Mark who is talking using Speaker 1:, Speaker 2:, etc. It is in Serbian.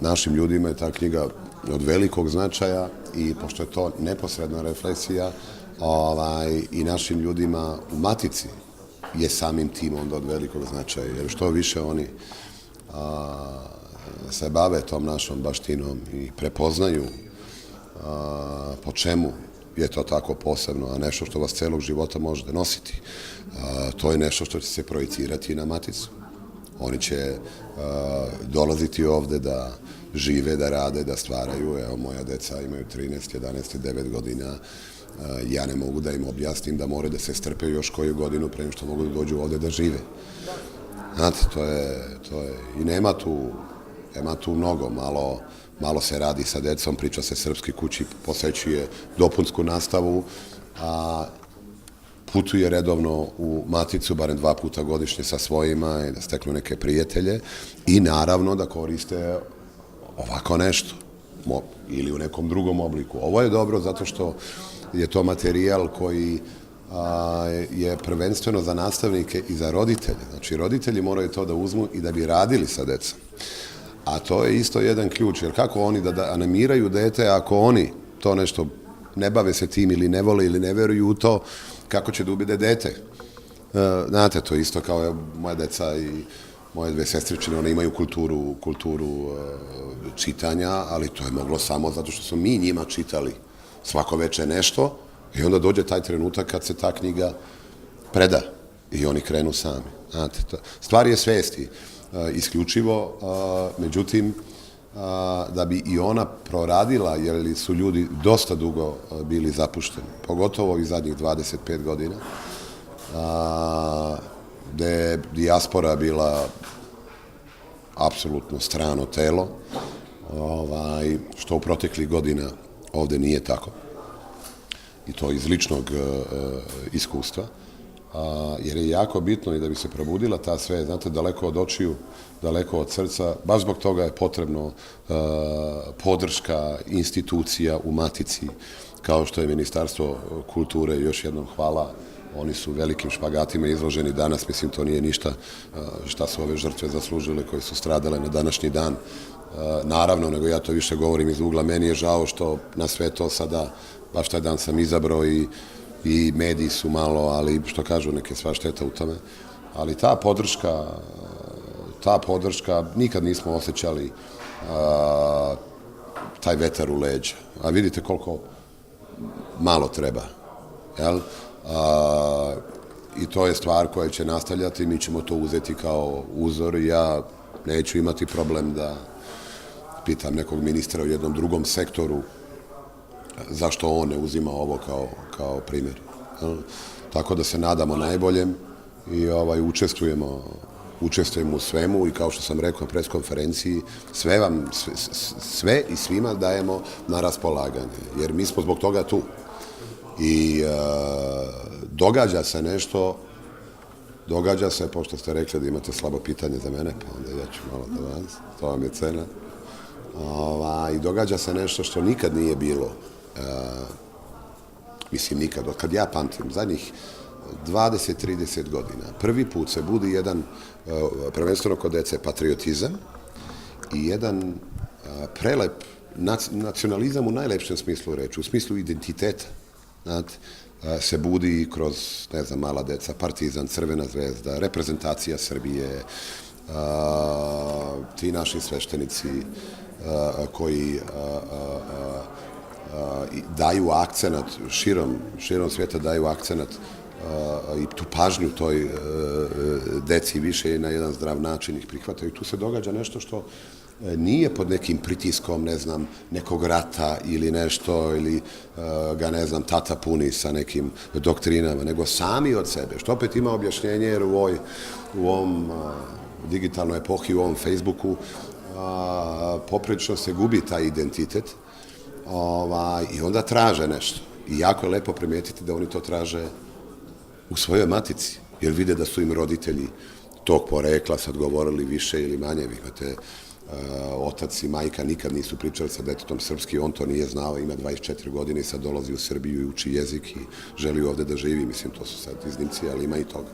Speaker 1: Našim ljudima je ta knjiga od velikog značaja i pošto je to neposredna refleksija i našim ljudima u Matici je samim tim onda od velikog značaja. Jer što više oni se bave tom našom baštinom i prepoznaju po čemu je to tako posebno, a nešto što vas celog života možete nositi. To je nešto što će se projicirati na Maticu. Oni će dolaziti ovde da žive, da rade, da stvaraju. Evo, moja deca imaju 13, 11, 9 godina. Ja ne mogu da im objasnim da moraju da se strpe još koju godinu pre nego što mogu da dođu ovde da žive. Znate, to je i nema tu mnogo, malo se radi sa decom, priča se srpski, kući posećuje dopunsku nastavu, a putuje redovno u Maticu, barem 2 puta godišnje sa svojima i da steknu neke prijatelje i naravno da koriste ovako nešto ili u nekom drugom obliku. Ovo je dobro zato što je to materijal koji je prvenstveno za nastavnike i za roditelje. Znači, roditelji moraju to da uzmu i da bi radili sa decom. A to je isto jedan ključ, jer kako oni da animiraju dete ako oni to nešto ne bave se tim ili ne vole ili ne veruju u to, kako će da ubede dete. Znate, to je isto kao moja deca i moje 2 sestričine, one imaju kulturu čitanja, ali to je moglo samo zato što smo mi njima čitali svako veče nešto i onda dođe taj trenutak kad se ta knjiga preda i oni krenu sami. Znate, stvar je svesti isključivo, međutim, da bi i ona proradila, jer su ljudi dosta dugo bili zapušteni, pogotovo ovih zadnjih 25 godina, gde je dijaspora bila apsolutno strano telo, što u proteklih godina ovde nije tako. I to iz ličnog iskustva. Jer je jako bitno i da bi se probudila ta sve, znate, daleko od očiju, daleko od srca, baš zbog toga je potrebno podrška institucija u Matici, kao što je Ministarstvo kulture, još jednom hvala, oni su velikim špagatima izloženi danas, mislim to nije ništa šta su ove žrtve zaslužile koje su stradale na današnji dan, naravno, nego ja to više govorim iz ugla, meni je žao što na sve to sada, baš taj dan sam izabrao i mediji su malo, ali što kažu, neke sva šteta u tome. Ali ta podrška, nikad nismo osjećali taj vetar u leđa. A vidite koliko malo treba. Jel? I to je stvar koja će nastavljati, mi ćemo to uzeti kao uzor i ja neću imati problem da pitam nekog ministra u jednom drugom sektoru zašto on ne uzima ovo kao primjer. Tako da se nadamo najboljem i učestvujemo u svemu i kao što sam rekao na preskonferenciji, sve i svima dajemo na raspolaganje, jer mi smo zbog toga tu. I događa se nešto, pošto ste rekli da imate slabo pitanje za mene, pa onda ja ću malo da vas, to vam je cena. I događa se nešto što nikad nije bilo. Mislim, nikad, od kad ja pamtim, zadnjih 20-30 godina, prvi put se budi jedan, prvenstveno kod dece, patriotizam i jedan prelep nacionalizam u najlepšem smislu reči, u smislu identiteta. Znate, se budi kroz, ne znam, mala deca, Partizan, Crvena zvezda, reprezentacija Srbije, ti naši sveštenici koji daju akcenat, širom svijeta daju akcenat i tu pažnju toj deci više i na jedan zdrav način ih prihvataju. Tu se događa nešto što nije pod nekim pritiskom, ne znam, nekog rata ili nešto, ili ga, ne znam, tata puni sa nekim doktrinama, nego sami od sebe. Što opet ima objašnjenje, jer u ovom digitalnoj epohi, u ovom Facebooku, poprilično se gubi taj identitet i onda traže nešto. I jako je lepo primijetiti da oni to traže u svojoj Matici, jer vide da su im roditelji tog porekla sad govorili više ili manje. Vi imate otac i majka nikad nisu pričali sa detetom srpski, on to nije znao, ima 24 godine i sad dolazi u Srbiju i uči jezik i želi ovde da živi. Mislim, to su sad iznimci, ali ima i toga.